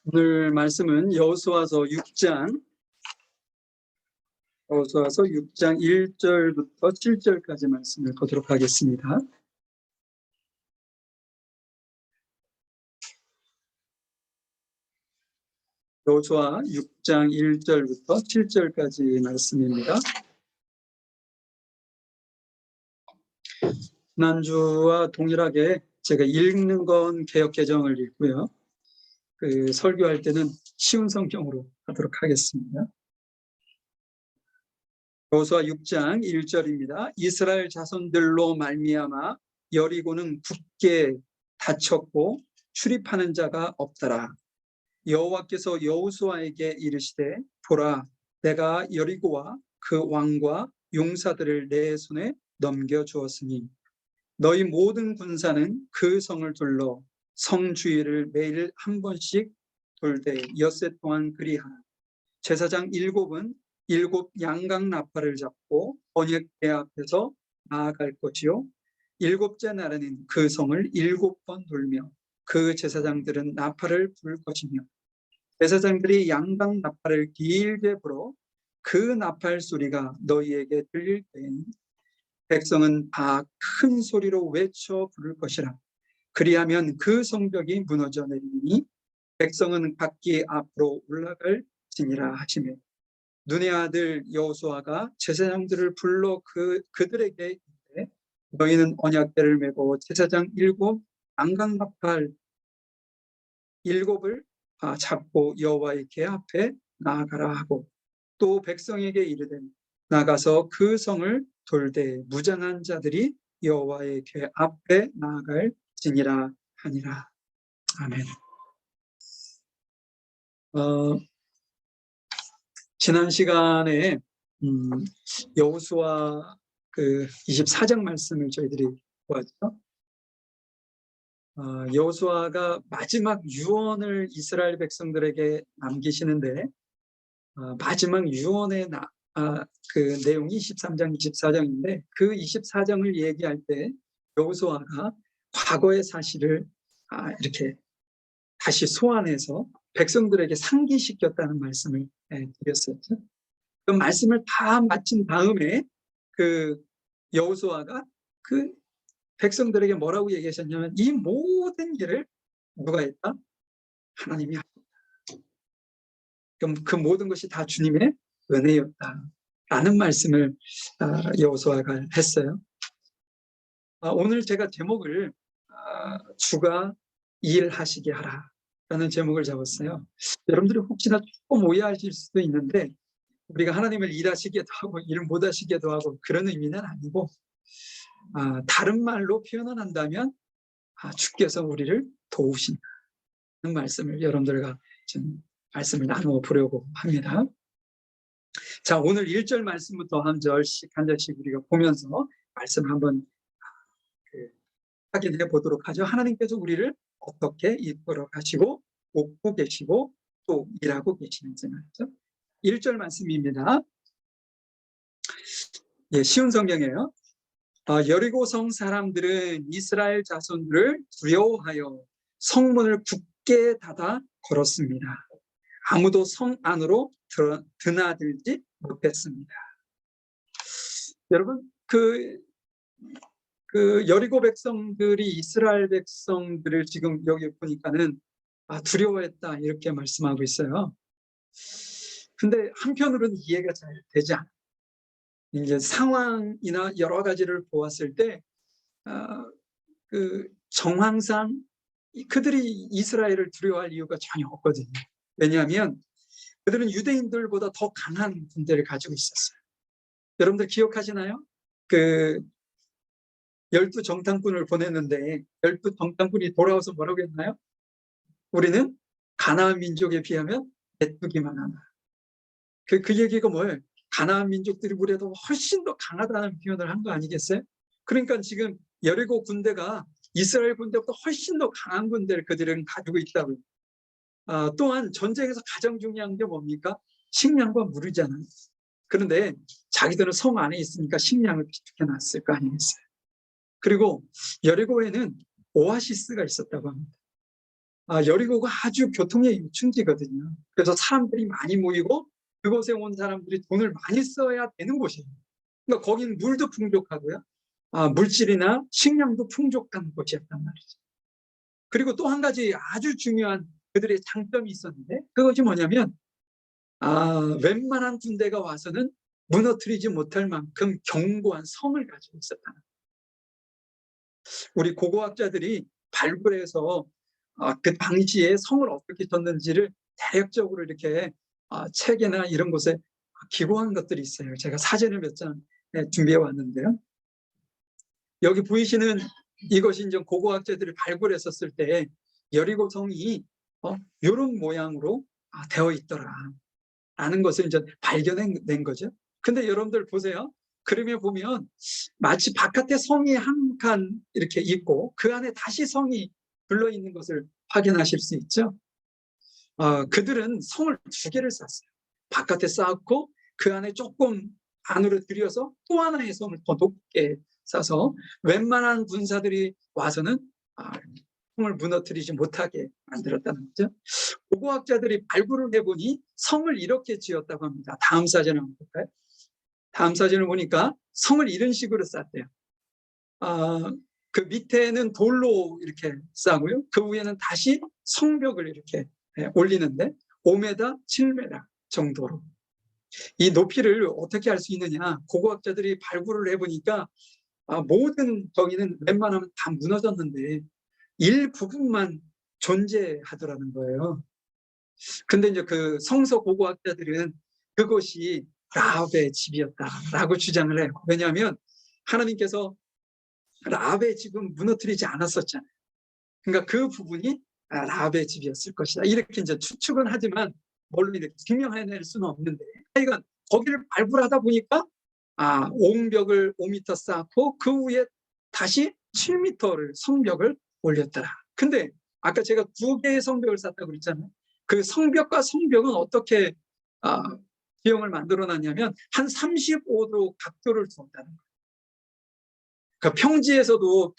오늘 말씀은 여호수아서 6장 1절부터 7절까지 말씀을 보도록 하겠습니다. 여호수아 6장 1절부터 7절까지 말씀입니다. 지난주와 동일하게 제가 읽는 건 개역 개정을 읽고요. 설교할 때는 쉬운 성경으로 하도록 하겠습니다. 여호수아 6장 1절입니다. 이스라엘 자손들로 말미암아 여리고는 굳게 닫혔고 출입하는 자가 없더라. 여호와께서 여호수아에게 이르시되 보라, 내가 여리고와 그 왕과 용사들을 내 손에 넘겨주었으니 너희 모든 군사는 그 성을 둘러 성 주위를 매일 한 번씩 돌되 엿새 동안 그리하라. 제사장 7은 7 양각 나팔을 잡고 언약궤 앞에서 나아갈 것이요 7째 날에는 그 성을 7번 돌며 그 제사장들은 나팔을 불 것이며 제사장들이 양각 나팔을 길게 불어 그 나팔 소리가 너희에게 들릴 때에는 백성은 다 큰 소리로 외쳐 부를 것이라. 그리하면 그 성벽이 무너져 내리니 백성은 각기 앞으로 올라갈지니라 하시며 눈의 아들 여호수아가 제사장들을 불러 그들에게 이르되 너희는 언약궤를 메고 제사장 7 양각 나팔 7을 잡고 여호와의 궤 앞에 나아가라 하고 또 백성에게 이르되 나가서 그 성을 돌되 무장한 자들이 여호와의 궤 앞에 나아갈지니라 하니라. 아멘. 지난 시간에 여호수아 24장 말씀을 저희들이 보았죠. 여호수아가 마지막 유언을 이스라엘 백성들에게 남기시는데 마지막 유언의 그 내용이 23장, 24장인데 그 24장을 얘기할 때 여호수아가 과거의 사실을 이렇게 다시 소환해서 백성들에게 상기시켰다는 말씀을 드렸었죠. 그 말씀을 다 마친 다음에 그 여호수아가 그 백성들에게 뭐라고 얘기하셨냐면 이 모든 일을 누가 했다? 하나님이 하셨다. 그럼 그 모든 것이 다 주님의 은혜였다 라는 말씀을 여호수아가 했어요. 오늘 제가 제목을 주가 일하시게 하라 라는 제목을 잡았어요. 여러분들이 혹시나 조금 오해하실 수도 있는데 우리가 하나님을 일하시게도 하고 일 못하시게도 하고 그런 의미는 아니고 다른 말로 표현을 한다면 주께서 우리를 도우신다는 말씀을 여러분들과 좀 말씀을 나누어 보려고 합니다. 자, 오늘 1절 말씀부터 한 절씩 우리가 보면서 말씀을 한번 확인해 보도록 하죠. 하나님께서 우리를 어떻게 이끌어 가시고 돕고 계시고 또 일하고 계시는지 말이죠. 1절 말씀입니다. 쉬운 성경이에요. 여리고성 사람들은 이스라엘 자손들을 두려워하여 성문을 굳게 닫아 걸었습니다. 아무도 성 안으로 드나들지 못했습니다. 여러분, 그 여리고 백성들이 이스라엘 백성들을 지금 여기 보니까는 두려워했다 이렇게 말씀하고 있어요. 근데 한편으로는 이해가 잘 되지 않아요. 이제 상황이나 여러 가지를 보았을 때 그 정황상 그들이 이스라엘을 두려워할 이유가 전혀 없거든요. 왜냐하면 그들은 유대인들보다 더 강한 군대를 가지고 있었어요. 여러분들 기억하시나요? 12정탐꾼을 보냈는데 12정탐꾼이 돌아와서 뭐라고 했나요? 우리는 가나안 민족에 비하면 메뚜기만 하나. 그 얘기가 뭐예요? 가나안 민족들이 우리보다 훨씬 더 강하다는 표현을 한 거 아니겠어요? 그러니까 지금 여리고 군대가 이스라엘 군대보다 훨씬 더 강한 군대를 그들은 가지고 있다고요. 또한 전쟁에서 가장 중요한 게 뭡니까? 식량과 물이잖아요. 그런데 자기들은 성 안에 있으니까 식량을 비축해 놨을 거 아니겠어요? 그리고 여리고에는 오아시스가 있었다고 합니다. 여리고가 아주 교통의 요충지거든요. 그래서 사람들이 많이 모이고 그곳에 온 사람들이 돈을 많이 써야 되는 곳이에요. 그러니까 거기는 물도 풍족하고요. 물질이나 식량도 풍족한 곳이었단 말이죠. 그리고 또 한 가지 아주 중요한 그들의 장점이 있었는데 그것이 뭐냐면 웬만한 군대가 와서는 무너뜨리지 못할 만큼 견고한 성을 가지고 있었다는 거예요. 우리 고고학자들이 발굴해서 그 당시에 성을 어떻게 졌는지를 대략적으로 이렇게 책이나 이런 곳에 기고한 것들이 있어요. 제가 사진을 몇 장 준비해 왔는데요. 여기 보이시는 이것이 이제 고고학자들이 발굴했었을 때 여리고 성이 이런 모양으로 되어 있더라 라는 것을 이제 발견된 거죠. 근데 여러분들 보세요. 그림에 보면 마치 바깥에 성이 한 칸 이렇게 있고 그 안에 다시 성이 둘러 있는 것을 확인하실 수 있죠. 그들은 성을 두 개를 쌓았어요. 바깥에 쌓았고 그 안에 조금 안으로 들여서 또 하나의 성을 더 높게 쌓아서 웬만한 군사들이 와서는 성을 무너뜨리지 못하게 만들었다는 거죠. 고고학자들이 발굴을 해보니 성을 이렇게 지었다고 합니다. 다음 사진을 한번 볼까요? 다음 사진을 보니까 성을 이런 식으로 쌓았대요. 그 밑에는 돌로 이렇게 쌓고요. 그 위에는 다시 성벽을 이렇게 올리는데 5m, 7m 정도로. 이 높이를 어떻게 알 수 있느냐? 고고학자들이 발굴을 해보니까 모든 덩이는 웬만하면 다 무너졌는데 일부분만 존재하더라는 거예요. 근데 이제 그 성서 고고학자들은 그것이 라합의 집이었다라고 주장을 해요. 왜냐하면 하나님께서 라합의 집은 무너뜨리지 않았었잖아요. 그러니까 그 부분이 라합의 집이었을 것이다. 이렇게 이제 추측은 하지만 뭘로 이렇게 증명해낼 수는 없는데, 하여간 거기를 발굴하다 보니까 옹벽을 5m 쌓고 그 위에 다시 7m를 성벽을 올렸더라. 근데 아까 제가 2개의 성벽을 쌓았다고 그랬잖아요. 그 성벽과 성벽은 어떻게 지형을 만들어 놨냐면 한 35도 각도를 두었다는 거예요. 그 평지에서도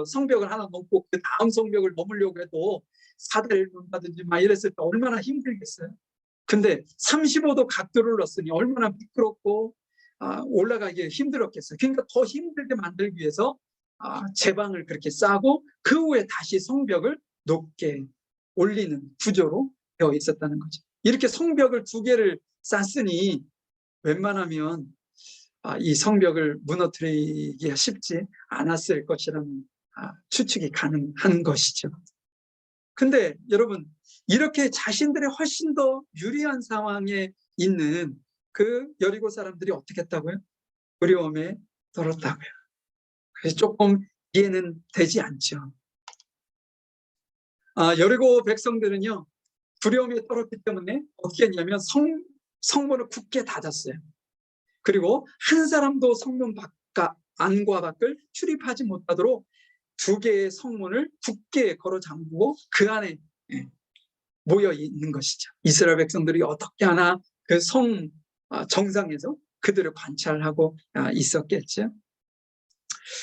성벽을 하나 넘고 그 다음 성벽을 넘으려고 해도 사다리를 놓는다든지 막 이랬을 때 얼마나 힘들겠어요. 근데 35도 각도를 넣었으니 얼마나 미끄럽고 올라가기 힘들었겠어요. 그러니까 더 힘들게 만들기 위해서 제방을 그렇게 싸고 그 후에 다시 성벽을 높게 올리는 구조로 되어 있었다는 거죠. 이렇게 성벽을 2개를 쌓았으니 웬만하면 이 성벽을 무너뜨리기가 쉽지 않았을 것이라는 추측이 가능한 것이죠. 근데 여러분, 이렇게 자신들의 훨씬 더 유리한 상황에 있는 그 여리고 사람들이 어떻게 했다고요? 두려움에 떨었다고요. 그래서 조금 이해는 되지 않죠. 여리고 백성들은요, 두려움에 떨었기 때문에 어떻게 했냐면 성문을 굳게 닫았어요. 그리고 한 사람도 성문 안과 밖을 출입하지 못하도록 2개의 성문을 굳게 걸어 잠그고 그 안에 모여 있는 것이죠. 이스라엘 백성들이 어떻게 하나 그 성 정상에서 그들을 관찰하고 있었겠죠.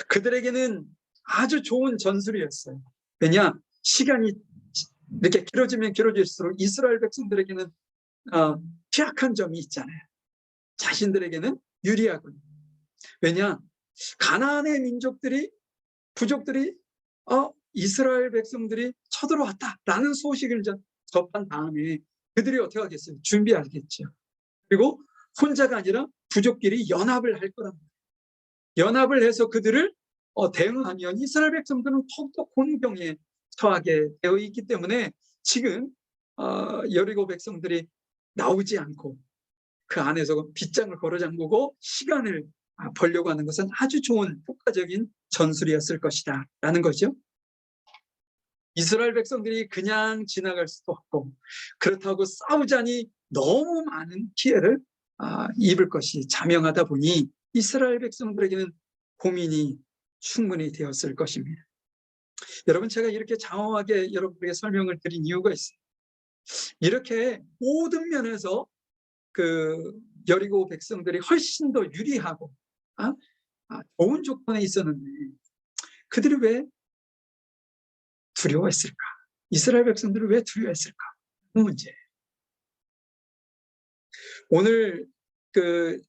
그들에게는 아주 좋은 전술이었어요. 왜냐? 시간이 이렇게 길어지면 길어질수록 이스라엘 백성들에게는 취약한 점이 있잖아요. 자신들에게는 유리하군요. 왜냐? 가나안의 부족들이 이스라엘 백성들이 쳐들어왔다라는 소식을 접한 다음에 그들이 어떻게 하겠어요? 준비하겠죠. 그리고 혼자가 아니라 부족끼리 연합을 할 거랍니다. 연합을 해서 그들을 대응하면 이스라엘 백성들은 더욱더 곤경에 처하게 되어 있기 때문에 지금 여리고 백성들이 나오지 않고 그 안에서 빗장을 걸어 잠그고 시간을 벌려고 하는 것은 아주 좋은 효과적인 전술이었을 것이다 라는 거죠. 이스라엘 백성들이 그냥 지나갈 수도 없고 그렇다고 싸우자니 너무 많은 피해를 입을 것이 자명하다 보니 이스라엘 백성들에게는 고민이 충분히 되었을 것입니다. 여러분, 제가 이렇게 장황하게 여러분에게 설명을 드린 이유가 있어요. 이렇게 모든 면에서 그 여리고 백성들이 훨씬 더 유리하고 좋은 조건에 있었는데 그들이 왜 두려워했을까? 이스라엘 백성들을 왜 두려워했을까? 그 문제. 오늘 그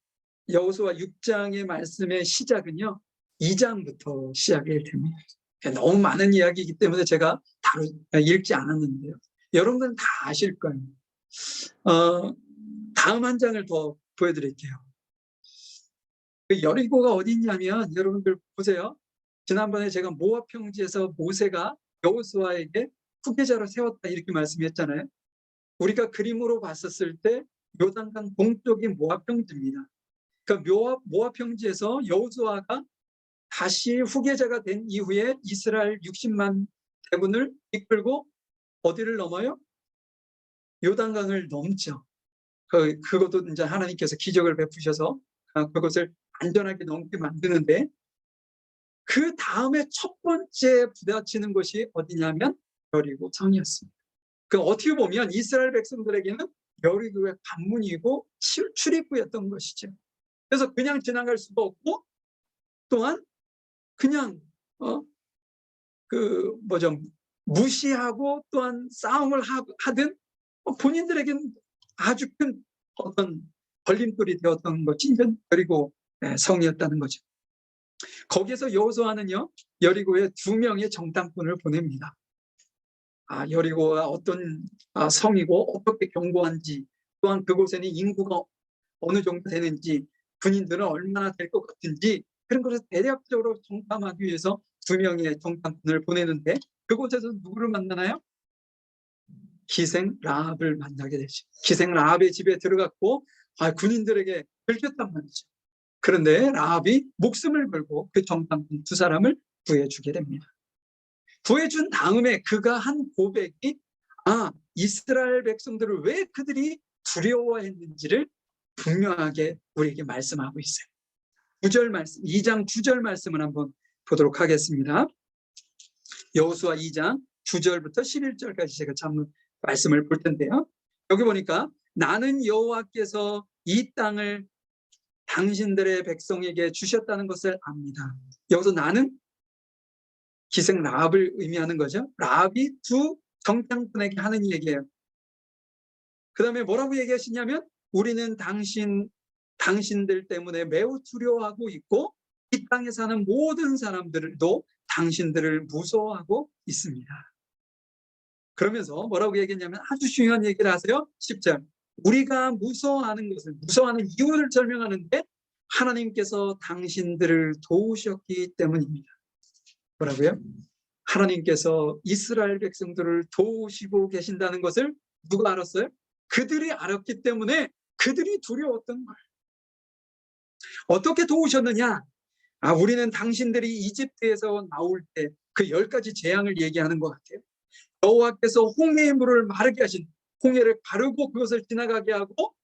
여호수아 6장의 말씀의 시작은요, 2장부터 시작이 됩니다. 너무 많은 이야기이기 때문에 제가 읽지 않았는데요. 여러분들은 다 아실 거예요. 다음 한 장을 더 보여드릴게요. 그 여리고가 어디 있냐면, 여러분들 보세요. 지난번에 제가 모압 평지에서 모세가 여호수아에게 후계자로 세웠다 이렇게 말씀했잖아요. 우리가 그림으로 봤었을 때 요단강 동쪽이 모압 평지입니다. 그러니까 모압 평지에서 여호수아가 다시 후계자가 된 이후에 이스라엘 60만 대군을 이끌고 어디를 넘어요? 요단강을 넘죠. 그것도 이제 하나님께서 기적을 베푸셔서 그것을 안전하게 넘게 만드는데, 그 다음에 첫 번째 부딪히는 곳이 어디냐면 여리고 성이었습니다. 그 어떻게 보면 이스라엘 백성들에게는 여리고의 관문이고 출입구였던 것이죠. 그래서 그냥 지나갈 수도 없고, 또한 그냥 무시하고 또한 싸움을 하든 본인들에게는 아주 큰 어떤 걸림돌이 되었던 것이 여리고 성이었다는 거죠. 거기에서 여호수아는요, 여리고에 2명의 정탐꾼을 보냅니다. 여리고가 어떤 성이고 어떻게 견고한지, 또한 그곳에는 인구가 어느 정도 되는지, 군인들은 얼마나 될 것 같은지, 그런 것을 대략적으로 정탐하기 위해서 2명의 정탐꾼을 보내는데, 그곳에서 누구를 만나나요? 기생 라합을 만나게 되죠. 기생 라합의 집에 들어갔고 군인들에게 들켰단 말이죠. 그런데 라합이 목숨을 걸고 그 정탐꾼 2사람을 구해주게 됩니다. 구해준 다음에 그가 한 고백이 이스라엘 백성들을 왜 그들이 두려워했는지를 분명하게 우리에게 말씀하고 있어요. 9절 말씀, 2장 9절 말씀을 한번 보도록 하겠습니다. 여호수아 2장 9절부터 11절까지 제가 말씀을 볼 텐데요. 여기 보니까 나는 여호와께서 이 땅을 당신들의 백성에게 주셨다는 것을 압니다. 여기서 나는 기생 라합을 의미하는 거죠. 라합이 2 정탐꾼에게 하는 얘기예요. 그 다음에 뭐라고 얘기하시냐면, 우리는 당신들 때문에 매우 두려워하고 있고 이 땅에 사는 모든 사람들도 당신들을 무서워하고 있습니다. 그러면서 뭐라고 얘기했냐면 아주 중요한 얘기를 하세요. 10절. 우리가 무서워하는 이유를 설명하는데, 하나님께서 당신들을 도우셨기 때문입니다. 뭐라고요? 하나님께서 이스라엘 백성들을 도우시고 계신다는 것을 누가 알았어요? 그들이 알았기 때문에 그들이 두려웠던 거예요. 어떻게 도우셨느냐? 우리는 당신들이 이집트에서 나올 때 그 10가지 재앙을 얘기하는 것 같아요. 여호와께서 홍해의 물을 마르게 하신, 홍해를 가르고 그것을 지나가게 하고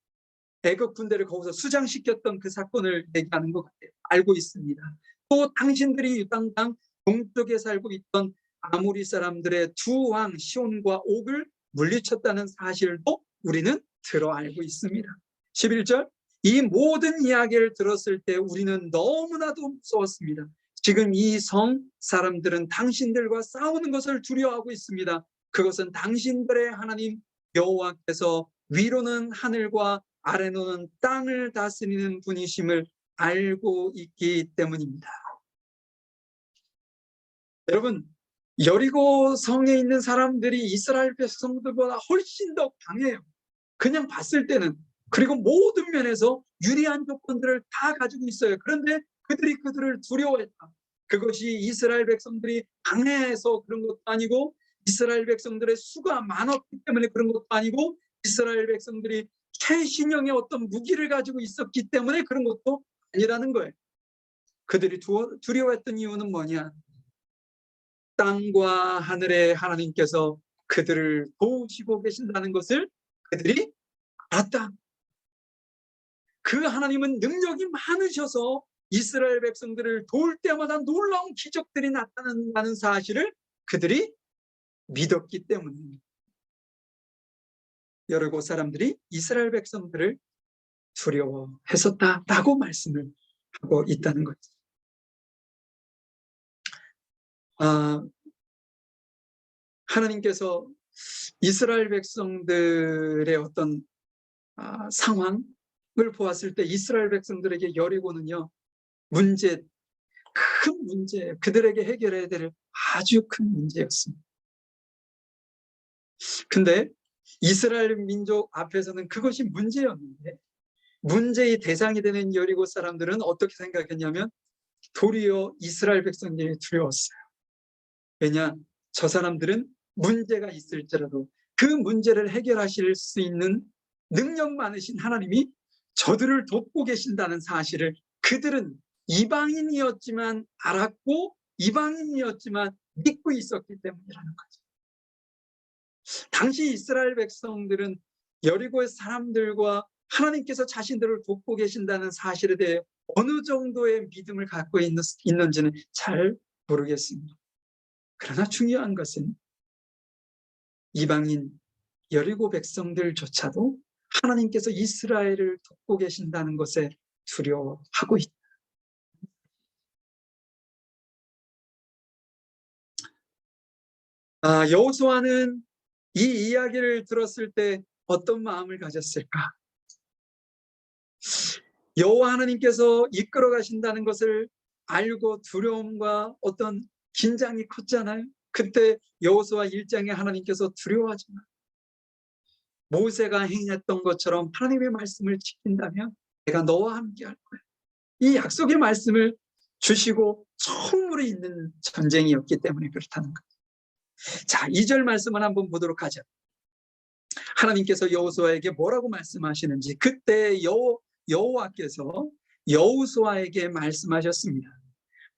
애굽 군대를 거기서 수장시켰던 그 사건을 얘기하는 것 같아요. 알고 있습니다. 또 당신들이 유단강 동쪽에 살고 있던 아모리 사람들의 2왕 시온과 옥을 물리쳤다는 사실도 우리는 들어 알고 있습니다. 11절. 이 모든 이야기를 들었을 때 우리는 너무나도 무서웠습니다. 지금 이 성 사람들은 당신들과 싸우는 것을 두려워하고 있습니다. 그것은 당신들의 하나님 여호와께서 위로는 하늘과 아래로는 땅을 다스리는 분이심을 알고 있기 때문입니다. 여러분, 여리고 성에 있는 사람들이 이스라엘 백성들보다 훨씬 더 강해요. 그냥 봤을 때는. 그리고 모든 면에서 유리한 조건들을 다 가지고 있어요. 그런데 그들을 두려워했다. 그것이 이스라엘 백성들이 강해서 그런 것도 아니고, 이스라엘 백성들의 수가 많았기 때문에 그런 것도 아니고, 이스라엘 백성들이 최신형의 어떤 무기를 가지고 있었기 때문에 그런 것도 아니라는 거예요. 그들이 두려워했던 이유는 뭐냐? 땅과 하늘의 하나님께서 그들을 도우시고 계신다는 것을 그들이 알았다. 그 하나님은 능력이 많으셔서 이스라엘 백성들을 도울 때마다 놀라운 기적들이 나타난다는 사실을 그들이 믿었기 때문입니다. 여러 곳 사람들이 이스라엘 백성들을 두려워했었다라고 말씀을 하고 있다는 거죠. 하나님께서 이스라엘 백성들의 어떤 상황을 보았을 때 이스라엘 백성들에게 여리고는요, 큰 문제, 그들에게 해결해야 될 아주 큰 문제였습니다. 근데 이스라엘 민족 앞에서는 그것이 문제였는데, 문제의 대상이 되는 여리고 사람들은 어떻게 생각했냐면 도리어 이스라엘 백성들이 두려웠어요. 왜냐? 저 사람들은 문제가 있을지라도 그 문제를 해결하실 수 있는 능력 많으신 하나님이 저들을 돕고 계신다는 사실을 그들은 이방인이었지만 알았고 이방인이었지만 믿고 있었기 때문이라는 거죠. 당시 이스라엘 백성들은 여리고의 사람들과 하나님께서 자신들을 돕고 계신다는 사실에 대해 어느 정도의 믿음을 갖고 있는지는 잘 모르겠습니다. 그러나 중요한 것은 이방인 여리고 백성들조차도 하나님께서 이스라엘을 돕고 계신다는 것에 두려워하고 있다. 여호수아는 이 이야기를 들었을 때 어떤 마음을 가졌을까? 여호와 하나님께서 이끌어 가신다는 것을 알고 두려움과 어떤 긴장이 컸잖아요. 그때 여호수아 1장에 하나님께서 두려워하지 마. 모세가 행했던 것처럼 하나님의 말씀을 지킨다면 내가 너와 함께 할 거야. 이 약속의 말씀을 주시고 선물이 있는 전쟁이었기 때문에 그렇다는 거예요. 자, 2절 말씀을 한번 보도록 하죠. 하나님께서 여호수아에게 뭐라고 말씀하시는지, 그때 여호와께서 여호수아에게 말씀하셨습니다.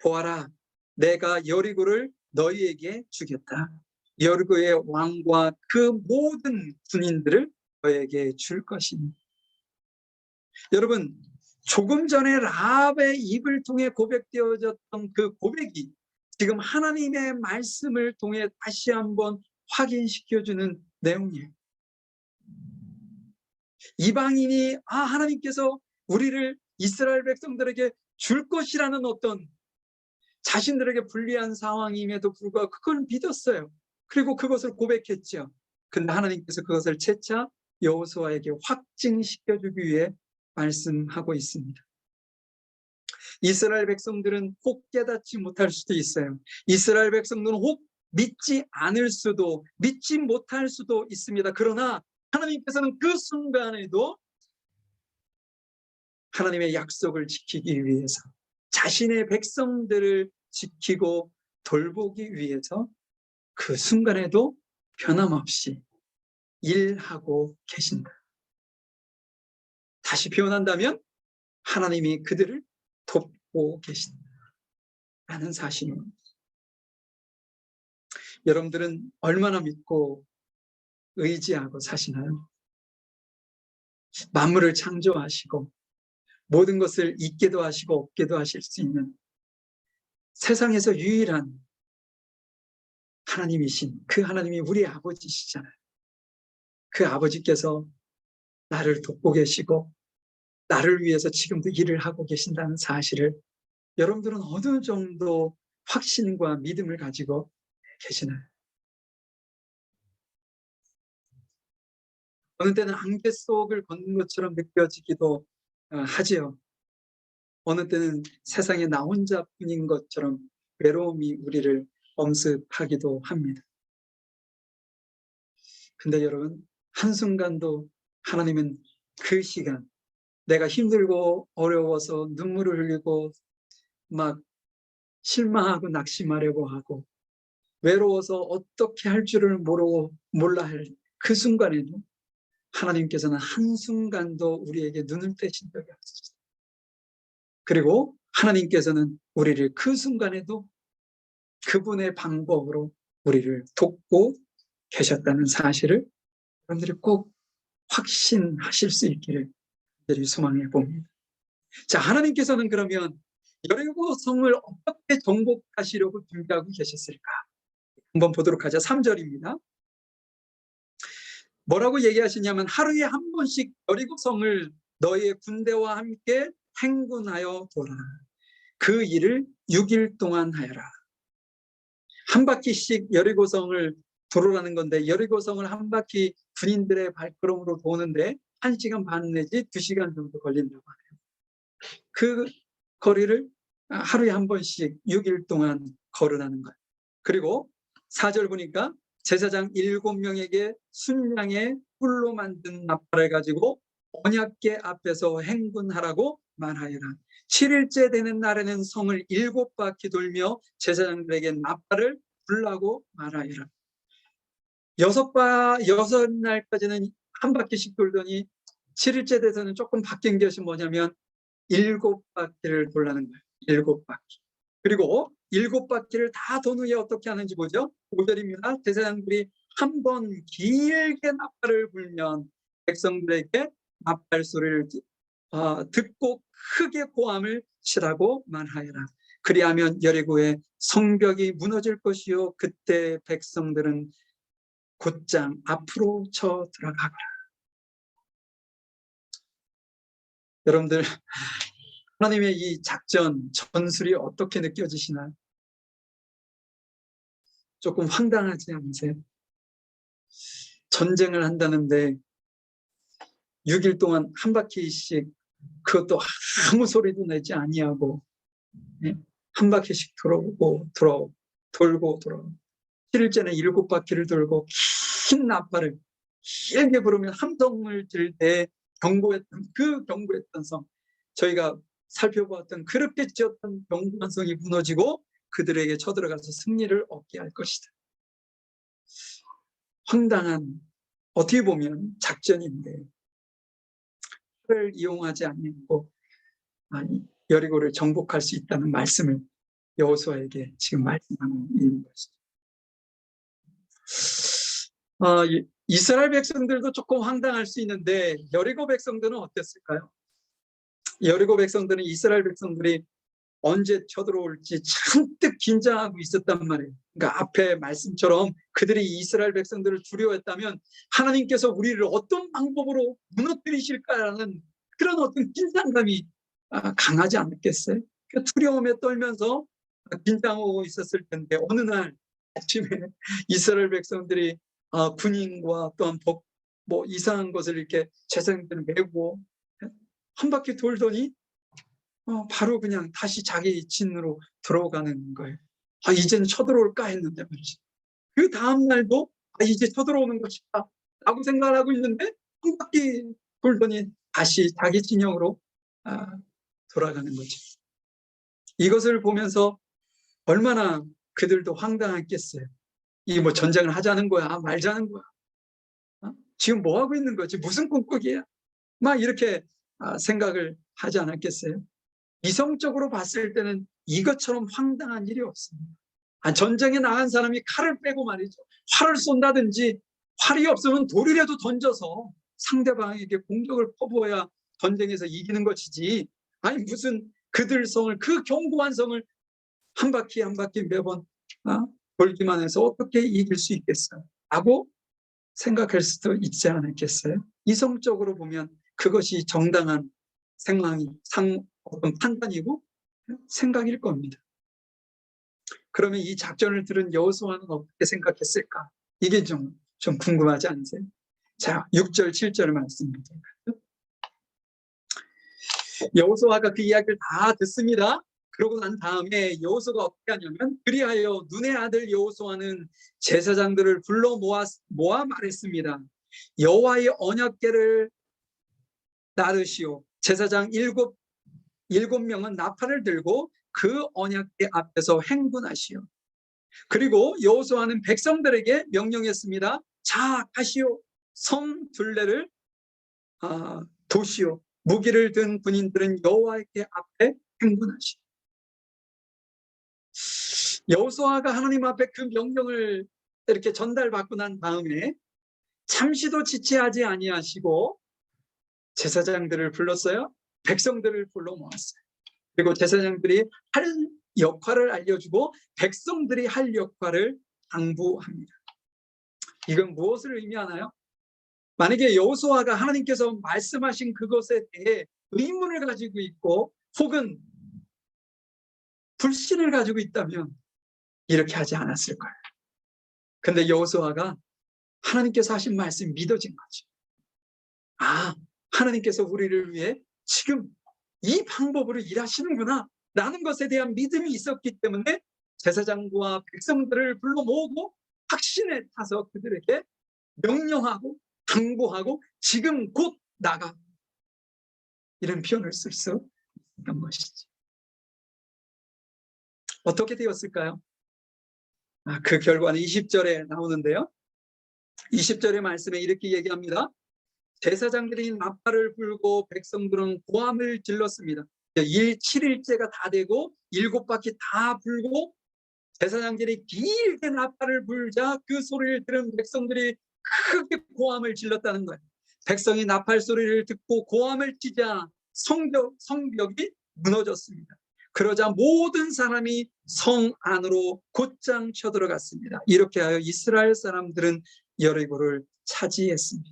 보아라, 내가 여리고를 너희에게 주겠다. 여리고의 왕과 그 모든 군인들을 너에게 줄 것이니. 여러분, 조금 전에 라합의 입을 통해 고백되어졌던 그 고백이 지금 하나님의 말씀을 통해 다시 한번 확인시켜주는 내용이에요. 이방인이 하나님께서 우리를 이스라엘 백성들에게 줄 것이라는 어떤 자신들에게 불리한 상황임에도 불구하고 그걸 믿었어요. 그리고 그것을 고백했죠. 근데 하나님께서 그것을 재차 여호수아에게 확증시켜주기 위해 말씀하고 있습니다. 이스라엘 백성들은 혹 깨닫지 못할 수도 있어요. 이스라엘 백성들은 혹 믿지 않을 수도, 믿지 못할 수도 있습니다. 그러나 하나님께서는 그 순간에도 하나님의 약속을 지키기 위해서, 자신의 백성들을 지키고 돌보기 위해서 그 순간에도 변함없이 일하고 계신다. 다시 표현한다면 하나님이 그들을 돕고 계신다라는 사실입니다. 여러분들은 얼마나 믿고 의지하고 사시나요? 만물을 창조하시고 모든 것을 있게도 하시고 없게도 하실 수 있는 세상에서 유일한 하나님이신 그 하나님이 우리 아버지시잖아요. 그 아버지께서 나를 돕고 계시고 나를 위해서 지금도 일을 하고 계신다는 사실을 여러분들은 어느 정도 확신과 믿음을 가지고 계시나요? 어느 때는 안개 속을 걷는 것처럼 느껴지기도 하지요. 어느 때는 세상에 나 혼자뿐인 것처럼 외로움이 우리를 엄습하기도 합니다. 근데 여러분, 한순간도 하나님은 그 시간, 내가 힘들고 어려워서 눈물을 흘리고 막 실망하고 낙심하려고 하고 외로워서 어떻게 할 줄을 몰라 할 그 순간에도 하나님께서는 한순간도 우리에게 눈을 떼신 적이 없으시다. 그리고 하나님께서는 우리를 그 순간에도 그분의 방법으로 우리를 돕고 계셨다는 사실을 여러분들이 꼭 확신하실 수 있기를 소망해 봅니다. 자, 하나님께서는 그러면 여리고 성을 어떻게 정복하시려고 준비하고 계셨을까? 한번 보도록 하죠. 3절입니다. 뭐라고 얘기하시냐면 하루에 한 번씩 여리고 성을 너희의 군대와 함께 행군하여 돌아. 그 일을 6일 동안 하여라. 한 바퀴씩 여리고 성을 도로라는 건데 여리고성을 한 바퀴 군인들의 발걸음으로 도는데 1시간 반 내지 2시간 정도 걸린다고 하네요. 그 거리를 하루에 한 번씩 6일 동안 걸으라는 거예요. 그리고 4절 보니까 제사장 7명에게 순양의 뿔로 만든 나팔을 가지고 언약궤 앞에서 행군하라고 말하여라. 7일째 되는 날에는 성을 7바퀴 돌며 제사장들에게 나팔을 불라고 말하여라. 6날까지는 한 바퀴씩 돌더니 7일째 돼서는 조금 바뀐 것이 뭐냐면 7바퀴를 돌라는 거예요. 7바퀴. 그리고 7바퀴를 다 돈 후에 어떻게 하는지 보죠. 5절입니다. 제사장들이 한 번 길게 나팔을 불면 백성들에게 나팔 소리를 듣고 크게 고함을 치라고 말하여라. 그리하면 여리고의 성벽이 무너질 것이요 그때 백성들은 곧장 앞으로 쳐 들어가거라. 여러분들, 하나님의 이 작전, 전술이 어떻게 느껴지시나요? 조금 황당하지 않으세요? 전쟁을 한다는데 6일 동안 한 바퀴씩, 그것도 아무 소리도 내지 아니하고 한 바퀴씩 돌고 7일째는 7바퀴를 돌고 긴 나팔을 길게 부르면 함성을 들 때 경고했던 성, 저희가 살펴보았던 그렇게 지었던 견고한 성이 무너지고 그들에게 쳐들어가서 승리를 얻게 할 것이다. 황당한, 어떻게 보면 작전인데 그를 이용하지 않고 여리고를 정복할 수 있다는 말씀을 여호수아에게 지금 말씀하는 있는 것이죠. 이스라엘 백성들도 조금 황당할 수 있는데 여리고 백성들은 어땠을까요? 여리고 백성들은 이스라엘 백성들이 언제 쳐들어올지 잔뜩 긴장하고 있었단 말이에요. 그러니까 앞에 말씀처럼 그들이 이스라엘 백성들을 두려워했다면 하나님께서 우리를 어떤 방법으로 무너뜨리실까라는 그런 어떤 긴장감이 강하지 않겠어요? 그 두려움에 떨면서 긴장하고 있었을 텐데 어느 날 아침에 이스라엘 백성들이 군인과 또한 뭐 이상한 것을 이렇게 제사장들을 메고 한 바퀴 돌더니 바로 그냥 다시 자기 진으로 들어가는 거예요. 이제는 쳐들어올까 했는데 말이지. 그 다음 날도 이제 쳐들어오는 것이다 라고 생각을 하고 있는데 한 바퀴 돌더니 다시 자기 진영으로 돌아가는 거죠. 이것을 보면서 얼마나 그들도 황당했겠어요. 이 뭐 전쟁을 하자는 거야, 말자는 거야. 지금 뭐 하고 있는 거지? 무슨 꿈꾸기야? 막 이렇게 생각을 하지 않았겠어요? 이성적으로 봤을 때는 이것처럼 황당한 일이 없습니다. 전쟁에 나간 사람이 칼을 빼고 말이죠. 활을 쏜다든지 활이 없으면 돌이라도 던져서 상대방에게 공격을 퍼부어야 전쟁에서 이기는 것이지. 무슨 그들 성을, 그 견고한 성을 한 바퀴 한 바퀴 매번 돌기만 해서 어떻게 이길 수 있겠어요? 라고 생각할 수도 있지 않겠어요? 이성적으로 보면 그것이 정당한 어떤 판단이고 생각일 겁니다. 그러면 이 작전을 들은 여호수아는 어떻게 생각했을까? 이게 좀 궁금하지 않으세요? 자, 6절, 7절 말씀입니다. 여호수아가 그 이야기를 다 듣습니다. 그러고 난 다음에 여호수아가 어떻게 하냐면 그리하여 눈의 아들 여호수아는 제사장들을 불러 모아 말했습니다. 여호와의 언약궤를 나르시오. 제사장 7명은 나팔을 들고 그 언약궤 앞에서 행군하시오. 그리고 여호수아는 백성들에게 명령했습니다. 자, 가시오. 성 둘레를 도시오. 무기를 든 군인들은 여호와의 궤 앞에 행군하시오. 여호수아가 하나님 앞에 그 명령을 이렇게 전달받고 난 다음에 잠시도 지체하지 아니하시고 제사장들을 불렀어요. 백성들을 불러 모았어요. 그리고 제사장들이 할 역할을 알려주고 백성들이 할 역할을 당부합니다. 이건 무엇을 의미하나요? 만약에 여호수아가 하나님께서 말씀하신 그것에 대해 의문을 가지고 있고 혹은 불신을 가지고 있다면 이렇게 하지 않았을 거예요. 근데 여호수아가 하나님께서 하신 말씀이 믿어진 거죠. 아, 하나님께서 우리를 위해 지금 이 방법으로 일하시는구나 라는 것에 대한 믿음이 있었기 때문에 제사장과 백성들을 불러 모으고 확신에 타서 그들에게 명령하고 당부하고 지금 곧 나가, 이런 표현을 쓸 수 있는 것이죠. 어떻게 되었을까요? 그 결과는 20절에 나오는데요. 20절의 말씀에 이렇게 얘기합니다. 제사장들이 나팔을 불고 백성들은 고함을 질렀습니다. 7일째가 다 되고 7바퀴 다 불고 제사장들이 길게 나팔을 불자 그 소리를 들은 백성들이 크게 고함을 질렀다는 거예요. 백성이 나팔 소리를 듣고 고함을 치자 성벽이 무너졌습니다. 그러자 모든 사람이 성 안으로 곧장 쳐들어갔습니다. 이렇게 하여 이스라엘 사람들은 여리고를 차지했습니다.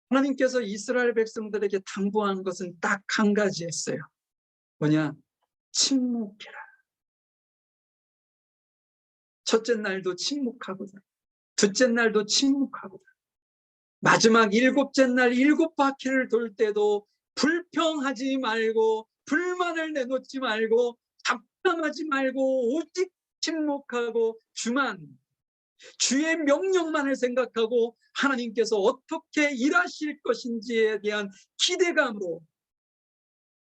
하나님께서 이스라엘 백성들에게 당부한 것은 딱 한 가지였어요. 뭐냐? 침묵해라. 첫째 날도 침묵하고자, 둘째 날도 침묵하고자, 마지막 7째 날 7바퀴를 돌 때도 불평하지 말고 불만을 내놓지 말고 잡담하지 말고 오직 침묵하고 주의 명령만을 생각하고 하나님께서 어떻게 일하실 것인지에 대한 기대감으로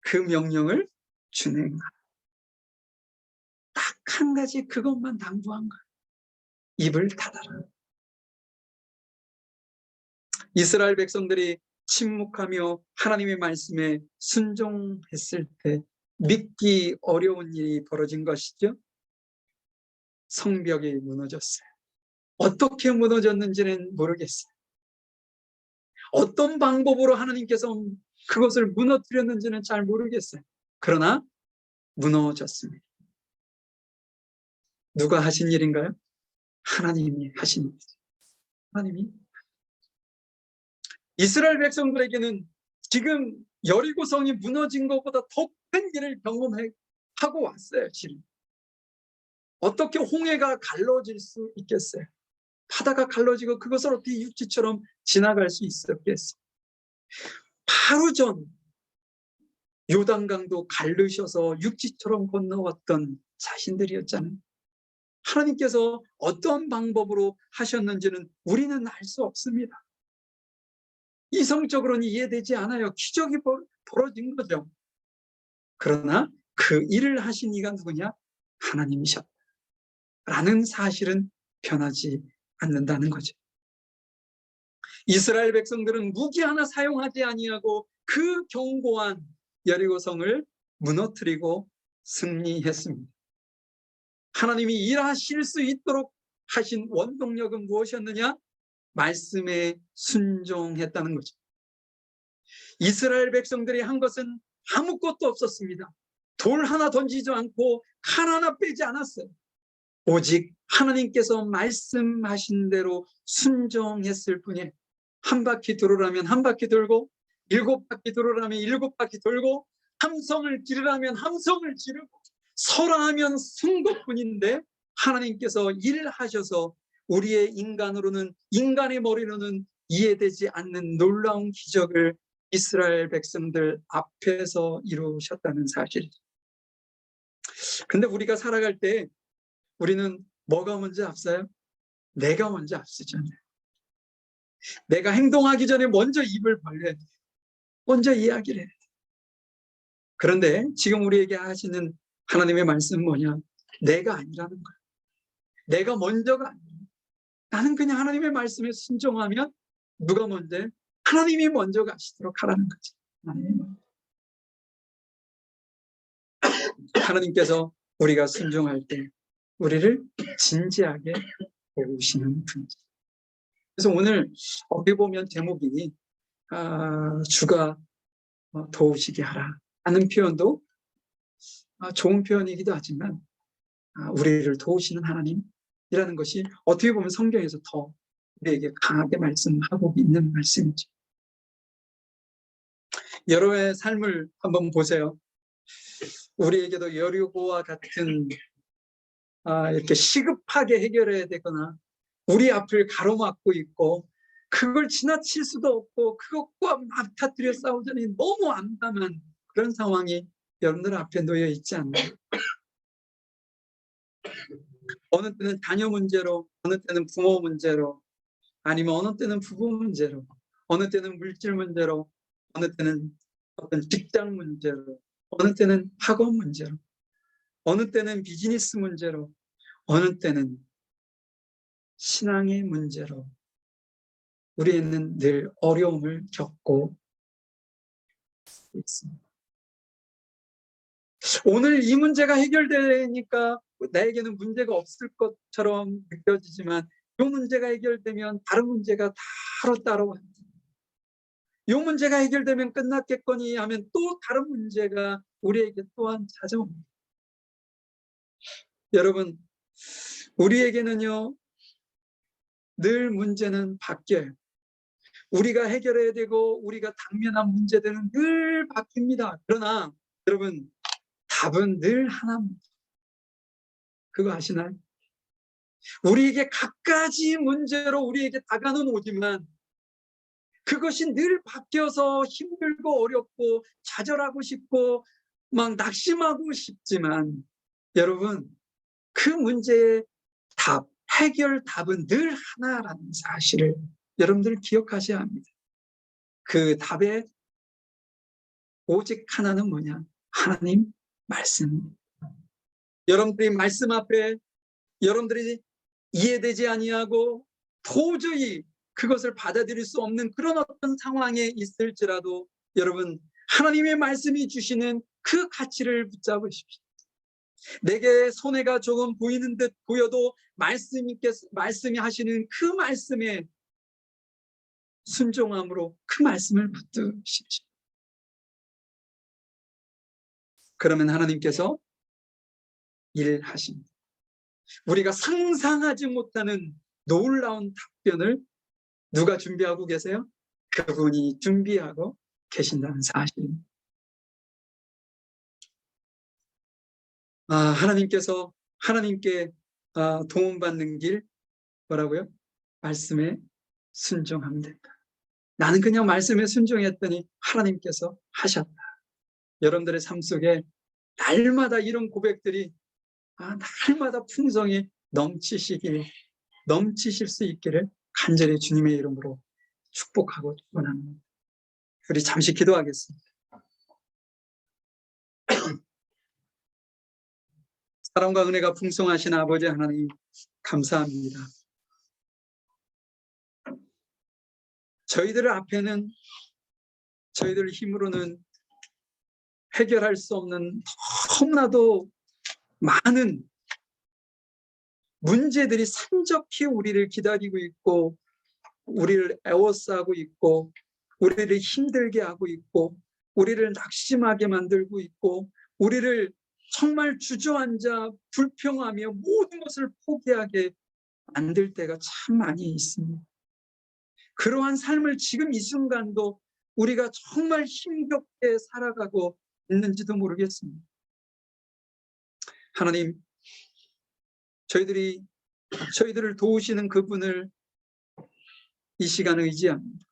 그 명령을 준행하라. 딱 한 가지 그것만 당부한 거예요. 입을 닫아라. 이스라엘 백성들이 침묵하며 하나님의 말씀에 순종했을 때 믿기 어려운 일이 벌어진 것이죠. 성벽이 무너졌어요. 어떻게 무너졌는지는 모르겠어요. 어떤 방법으로 하나님께서 그것을 무너뜨렸는지는 잘 모르겠어요. 그러나 무너졌습니다. 누가 하신 일인가요? 하나님이 하신 일이죠. 하나님이. 이스라엘 백성들에게는 지금 여리고성이 무너진 것보다 더 큰 일을 경험하고 왔어요. 지금 어떻게 홍해가 갈라질 수 있겠어요? 바다가 갈라지고 그것을 어떻게 육지처럼 지나갈 수 있었겠어요? 바로 전 요단강도 갈르셔서 육지처럼 건너왔던 자신들이었잖아요. 하나님께서 어떤 방법으로 하셨는지는 우리는 알 수 없습니다. 이성적으로는 이해되지 않아요. 기적이 벌어진 거죠. 그러나 그 일을 하신 이가 누구냐? 하나님이셨다 라는 사실은 변하지 않는다는 거죠. 이스라엘 백성들은 무기 하나 사용하지 아니하고 그 견고한 여리고성을 무너뜨리고 승리했습니다. 하나님이 일하실 수 있도록 하신 원동력은 무엇이었느냐? 말씀에 순종했다는 거죠. 이스라엘 백성들이 한 것은 아무것도 없었습니다. 돌 하나 던지지 않고 칼 하나 빼지 않았어요. 오직 하나님께서 말씀하신 대로 순종했을 뿐이에요. 한 바퀴 돌으라면 한 바퀴 돌고 7바퀴 돌으라면 7바퀴 돌고 함성을 지르라면 함성을 지르고 서라 하면 쓴 것뿐인데 하나님께서 일하셔서 우리의 인간의 머리로는 이해되지 않는 놀라운 기적을 이스라엘 백성들 앞에서 이루셨다는 사실이죠. 근데 우리가 살아갈 때 우리는 뭐가 먼저 앞서요? 내가 먼저 앞서잖아요. 내가 행동하기 전에 먼저 입을 벌려야 돼요. 먼저 이야기를 해야 돼요. 그런데 지금 우리에게 하시는 하나님의 말씀은 뭐냐? 내가 아니라는 거예요. 내가 먼저가 아니에요. 나는 그냥 하나님의 말씀에 순종하면 누가 먼저? 하나님이 먼저 가시도록 하라는 거죠. 하나님께서 우리가 순종할 때 우리를 진지하게 배우시는 분이죠. 그래서 오늘 어디 보면 제목이 주가 도우시게 하라 하는 표현도 좋은 표현이기도 하지만 우리를 도우시는 하나님이라는 것이 어떻게 보면 성경에서 더 우리에게 강하게 말씀하고 있는 말씀이죠. 여러분의 삶을 한번 보세요. 우리에게도 여리고와 같은 이렇게 시급하게 해결해야 되거나 우리 앞을 가로막고 있고 그걸 지나칠 수도 없고 그것과 맞닥뜨려 싸우자니 너무 암담한 그런 상황이 여러분들 앞에 놓여 있지 않나요? 어느 때는 자녀 문제로, 어느 때는 부모 문제로, 아니면 어느 때는 부부 문제로, 어느 때는 물질 문제로, 어느 때는 어떤 직장 문제로, 어느 때는 학업 문제로, 어느 때는 비즈니스 문제로, 어느 때는 신앙의 문제로 우리는 늘 어려움을 겪고 있습니다. 오늘 이 문제가 해결되니까 나에게는 문제가 없을 것처럼 느껴지지만 이 문제가 해결되면 다른 문제가 따로 이 문제가 해결되면 끝났겠거니 하면 또 다른 문제가 우리에게 또한 찾아옵니다. 여러분, 우리에게는요 늘 문제는 바뀌어요. 우리가 해결해야 되고 우리가 당면한 문제들은 늘 바뀝니다. 그러나 여러분, 답은 늘 하나입니다. 그거 아시나요? 우리에게 갖가지 문제로 우리에게 다가는 오지만 그것이 늘 바뀌어서 힘들고 어렵고 좌절하고 싶고 막 낙심하고 싶지만 여러분, 그 문제의 답, 해결 답은 늘 하나라는 사실을 여러분들 기억하셔야 합니다. 그 답의 오직 하나는 뭐냐? 하나님 말씀. 여러분들이 말씀 앞에 여러분들이 이해되지 아니하고 도저히 그것을 받아들일 수 없는 그런 어떤 상황에 있을지라도 여러분, 하나님의 말씀이 주시는 그 가치를 붙잡으십시오. 내게 손해가 조금 보이는 듯 보여도 말씀이 하시는 그 말씀에 순종함으로 그 말씀을 붙드십시오. 그러면 하나님께서 일하십니다. 우리가 상상하지 못하는 놀라운 답변을 누가 준비하고 계세요? 그분이 준비하고 계신다는 사실입니다. 하나님께 도움받는 길 뭐라고요? 말씀에 순종하면 된다. 나는 그냥 말씀에 순종했더니 하나님께서 하셨다. 여러분들의 삶 속에 날마다 이런 고백들이 날마다 풍성히 넘치실 수 있기를 간절히 주님의 이름으로 축복하고 축원합니다. 우리 잠시 기도하겠습니다. 사랑과 은혜가 풍성하신 아버지 하나님, 감사합니다. 저희들 앞에는 저희들 힘으로는 해결할 수 없는 너무나도 많은 문제들이 산적히 우리를 기다리고 있고 우리를 애워싸고 있고 우리를 힘들게 하고 있고 우리를 낙심하게 만들고 있고 우리를 정말 주저앉아 불평하며 모든 것을 포기하게 만들 때가 참 많이 있습니다. 그러한 삶을 지금 이 순간도 우리가 정말 힘겹게 살아가고 있는지도 모르겠습니다. 하나님, 저희들을 도우시는 그분을 이 시간에 의지합니다.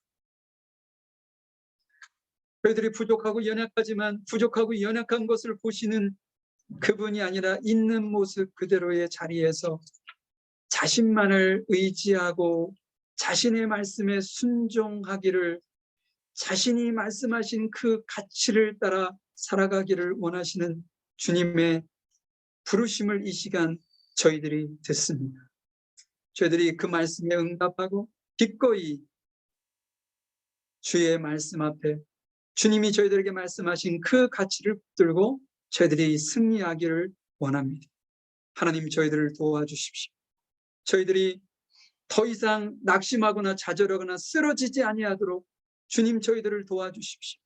저희들이 부족하고 연약하지만 부족하고 연약한 것을 보시는 그분이 아니라 있는 모습 그대로의 자리에서 자신만을 의지하고 자신의 말씀에 순종하기를, 자신이 말씀하신 그 가치를 따라 살아가기를 원하시는 주님의 부르심을 이 시간 저희들이 듣습니다. 저희들이 그 말씀에 응답하고 기꺼이 주의 말씀 앞에 주님이 저희들에게 말씀하신 그 가치를 붙들고 저희들이 승리하기를 원합니다. 하나님, 저희들을 도와주십시오. 저희들이 더 이상 낙심하거나 좌절하거나 쓰러지지 아니하도록 주님 저희들을 도와주십시오.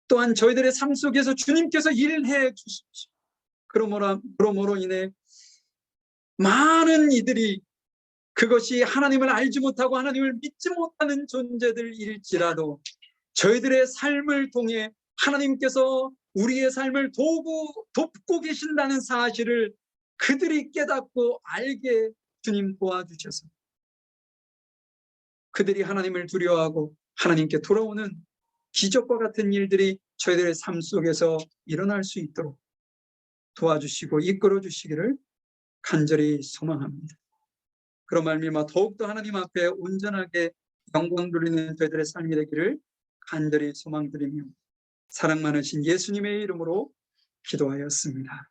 또한 저희들의 삶 속에서 주님께서 일해 주십시오. 그러므로 인해 많은 이들이 그것이 하나님을 알지 못하고 하나님을 믿지 못하는 존재들일지라도 저희들의 삶을 통해 하나님께서 우리의 삶을 돕고 계신다는 사실을 그들이 깨닫고 알게 주님 도와주셔서 그들이 하나님을 두려워하고 하나님께 돌아오는 기적과 같은 일들이 저희들의 삶 속에서 일어날 수 있도록 도와주시고 이끌어 주시기를 간절히 소망합니다. 그런 말미암아 더욱더 하나님 앞에 온전하게 영광 돌리는 저희들의 삶이 되기를 간절히 소망드리며 사랑 많으신 예수님의 이름으로 기도하였습니다.